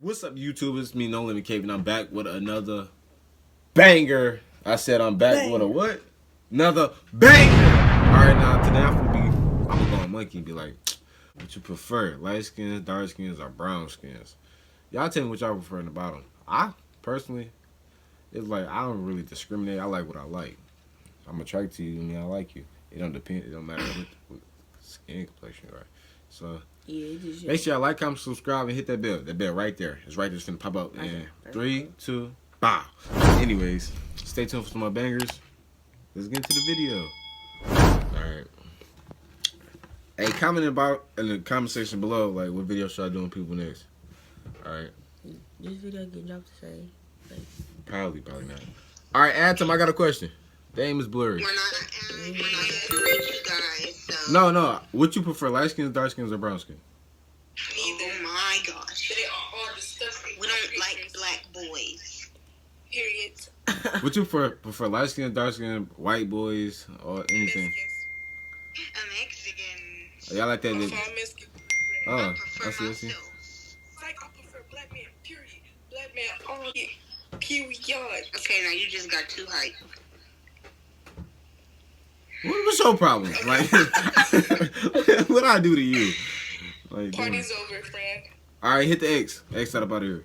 What's up, YouTube? It's me, No Limit Cave, and I'm back with another banger. I said I'm back with a what? Another banger. All right, now today I'm gonna go on Monkey and be like, what you prefer, light skins, dark skins, or brown skins? Y'all tell me what y'all prefer in the bottom. I personally, it's like I don't really discriminate. I like what I like. I'm attracted to you, I mean I like you. It don't depend. It don't matter what skin complexion you are. So. Yeah, make sure y'all like, comment, subscribe, and hit that bell. That bell right there. It's right there. It's gonna pop up in 3, 2, bow. Anyways, stay tuned for some more bangers. Let's get into the video. Alright. Hey, comment about in the comment section below, like, what video should I do on people next? Alright. This video get dropped today. Probably not. Alright, Atom, I got a question. The name is blurry. We're not here to rate you guys, so. No. What you prefer, light skins, dark skins, or brown skin? Oh my gosh. They are all disgusting. We don't like black boys. Period. What you prefer light skin, dark skin, white boys, or anything? A Mexican. Y'all like that? I I prefer see. myself. Like, I prefer black man, period. Black man, all yeah. Period. Okay, now you just got too hype. What's your problem? Like, what I do to you? Like, Party's over, friend. all right, hit the X. X out of here.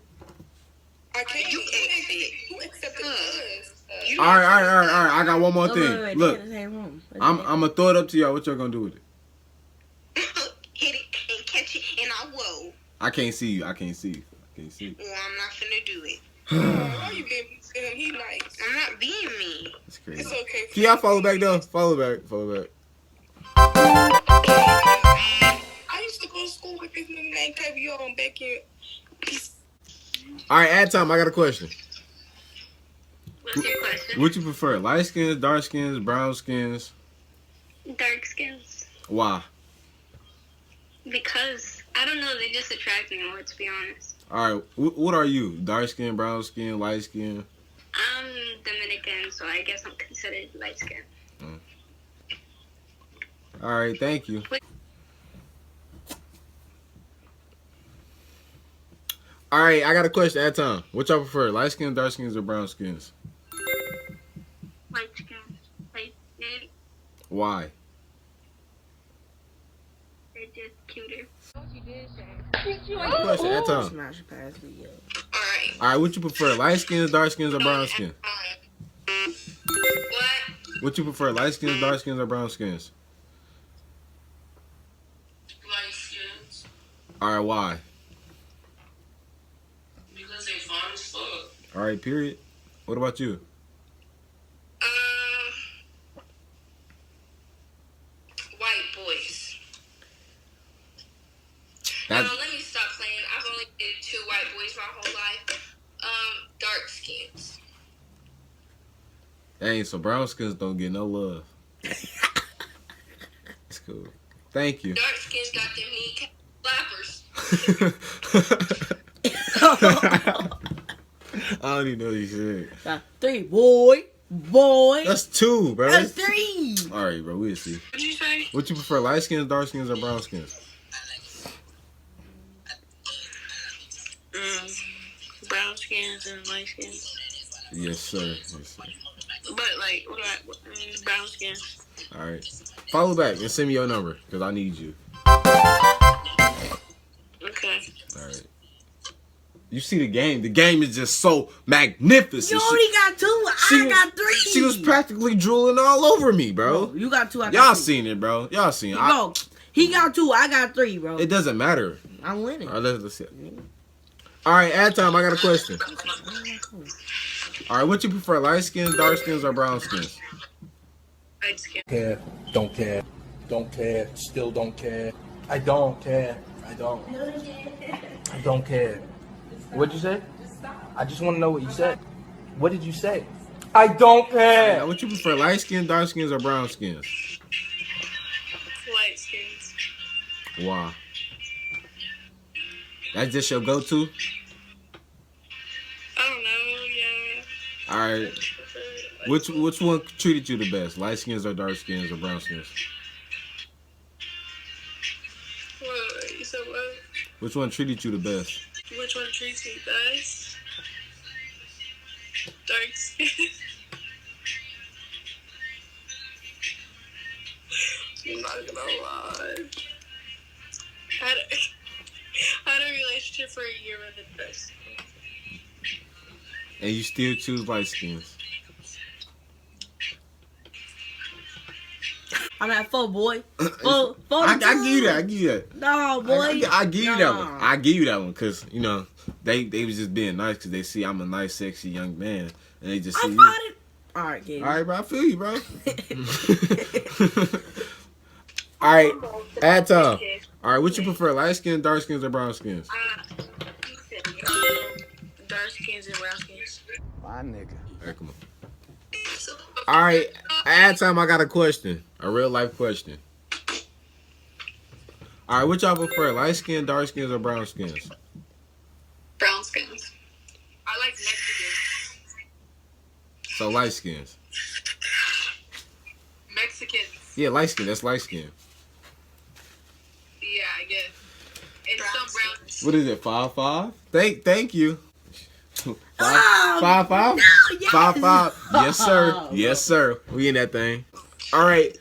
I can't. You exit. Who accepted Huh. us? You All right. I got one more Wait, thing. wait, Look, they in the same room. I'm gonna throw it up to y'all. What y'all gonna do with it? hit it and catch it, and I will. I can't see you. Well, I'm not finna do it. Why you being mean to him? He nice. I'm not being mean. That's crazy. It's okay. Can y'all follow back though? Follow back. I used to go to school with this nigga named Kevin on back here. All right, add time. I got a question. What's your question? What you prefer, light skins, dark skins, brown skins? Dark skins. Why? Because, I don't know, they just attract me more, to be honest. All right, what are you? Dark skin, brown skin, light skin? I'm Dominican, so I guess I'm considered light skin. All right, thank you. All right, I got a question at time. What y'all prefer, light skins, dark skins, or brown skins? Light skins. Light skin. Why? They're just cuter. Question at time. Smash pass video. Alright. All right, what you prefer, light skins, dark skins, or brown skin? What? What you prefer, light skins, dark skins, or brown skins? Light skins. All right, why? Because they fine as fuck. All right, period. What about you? White boys. That, Let me stop playing. I've only dated 2 white boys my whole life. Dark skins. dang, so brown skins don't get no love. It's cool. Thank you. Dark skins got them knee flappers. I don't even know what you said. 3, boy. That's 2, bro. That's 3. All right, bro. We'll see. What'd you say? What you prefer, light skins, dark skins, or brown skins? Brown skins and light skins. Yes, sir. But, like, brown skins. All right. Follow back and send me your number because I need you. Okay. All right. You see the game. The game is just so magnificent. You only got 2. I got 3. She was practically drooling all over me, bro. You got 2. I got Y'all 3. seen it, bro. Y'all seen it. Bro, he got 2. I got 3, bro. It doesn't matter. I'm winning. All right, let's see. All right, ad time. I got a question. All right, what you prefer, light skins, dark skins, or brown skins? Light skin. Care, don't care, don't care, still don't care. I don't care. I don't care. What'd you say? I just want to know what you said. What did you say? I don't care. Now, what you prefer, light skins, dark skins, or brown skins? Light skins. Why? That's just your go-to? I don't know, yeah. All right. Which one treated you the best? Light skins or dark skins or brown skins? What? You said what? Which one treated you the best? Which one treats me best? Dark skin. I'm not gonna lie. I had a relationship for a year with the best. And you still choose light skins. I'm at 4, boy. 4. I give you that. I give you that. No, boy. I give you that one. Nah. I give you that one because, you know, they was just being nice because they see I'm a nice, sexy young man. And they just see I you. thought it. All right, Gabe. All right, bro. I feel you, bro. All right. Add time. All right. What you prefer, light skins, dark skins, or brown skins? Dark skins and brown skins. My nigga. All right, come on. All right. Add time. I got a question. A real life question. All right. What y'all prefer, light skin, dark skins, or brown skins? Brown skins. I like Mexicans. So light skins. Mexicans. Yeah, light skin. That's light skin. Yeah, I guess. And Brown some brown. What is it? 5-5. Thank you. Oh, 5-5. no, yes. 5-5. Yes, sir. Yes, sir. We in that thing. All right.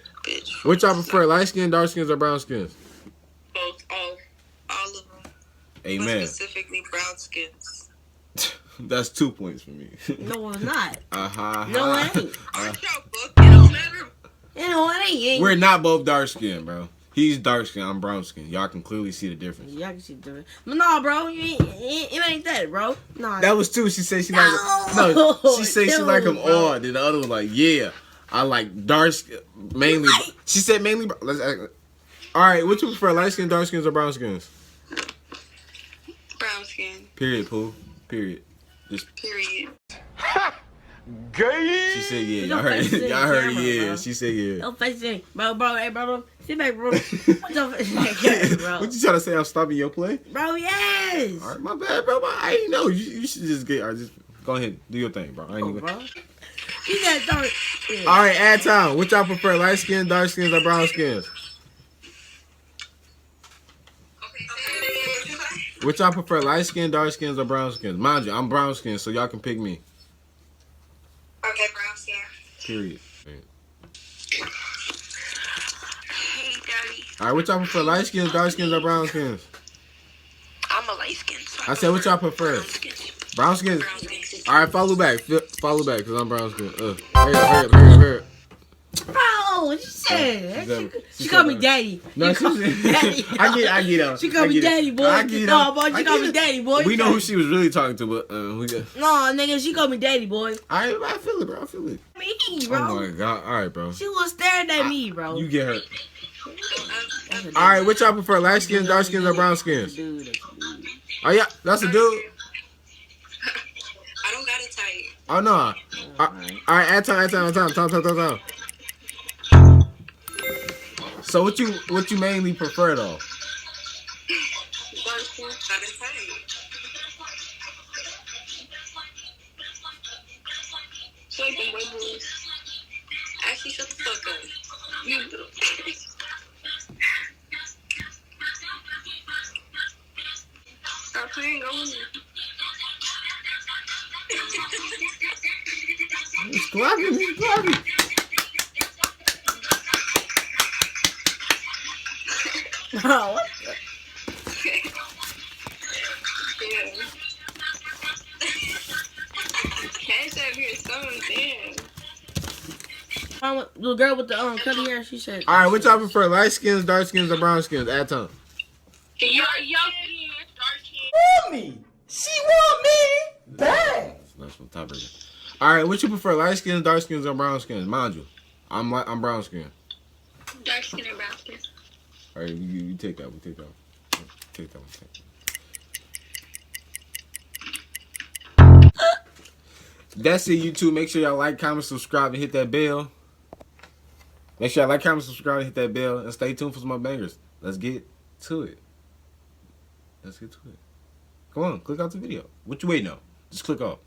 What y'all prefer, light skin, dark skins, or brown skins? Both. All of them. Amen. Specifically brown skins. That's 2 points for me. No, it's not. Uh-huh. No, it ain't. Aren't y'all both? It don't matter. No, it ain't. We're not both dark skin, bro. He's dark skin. I'm brown skin. Y'all can clearly see the difference. Yeah, I can see the difference. But no, bro, it ain't that, bro. No. That was 2. She said she like him. No, she said she like him bro. all. Then the other was like, yeah, I like dark skin mainly. She said mainly. Let's act. All right, what you prefer, light skin, dark skins, or brown skins? Brown skin. Period, Pooh. Period. Period. She said yeah. You Y'all don't heard face it. it Y'all in heard it. camera, Yeah. bro. She said yeah. Don't face it. Bro, hey, bro. Sit back, bro. What the bro? What you trying to say? I'm stopping your play? Bro, yes. All right, my bad, bro. I ain't know. You should just get. All right, just go ahead, do your thing, bro. I ain't Oh, even. bro. He got dark. Yeah. All right, add time. What y'all prefer, light skin, dark skins, or brown skins? What y'all prefer, light skin, dark skins, or brown skins? Mind you, I'm brown skin, so y'all can pick me. Okay, brown skin. Period. Hey, daddy. All right, what y'all prefer, light skins, dark skins, or brown skins? I'm a light skin. So I said, what y'all prefer? brown skins. Brown skins. Brown skins. All right, follow back. Follow back, because I'm brown skin. Hurry up. Bro, she said. Exactly. She called me daddy. No, She called me daddy. I get her. She called me daddy, boy. I get No, her. boy, I she get called me it. daddy, boy. We know who she was really talking to, but we got. No, nigga, she called me daddy, boy. I feel it, bro. I feel it. Me, bro. Oh my god. All right, bro. She was staring at me, bro. You get her. All right, which y'all prefer, light skins, dark skins, or brown skins? Dude, Oh yeah, that's a dude. I don't got it tight. Oh no. All right, add time. So what you mainly prefer though? Dark skin. Got it tight. So like the white boys. Actually, shut the fuck up. You do. Stop playing on me. It's clapping. no, what? Yeah. Cash out here, someone damn. The girl with the curly hair, she said. All right, which y'all prefer, light skins, dark skins, or brown skins? Add time. Yo, dark skin. That's from top of All right, what you prefer, light skins, dark skins, or brown skins? Mind you, I'm brown skin. Dark skin or brown skin. All right, you take that one. Take that one. That's it, YouTube. Make sure y'all like, comment, subscribe, and hit that bell. Make sure y'all like, comment, subscribe, and hit that bell. And stay tuned for some more bangers. Let's get to it. Come on, click off the video. What you waiting on? Just click off.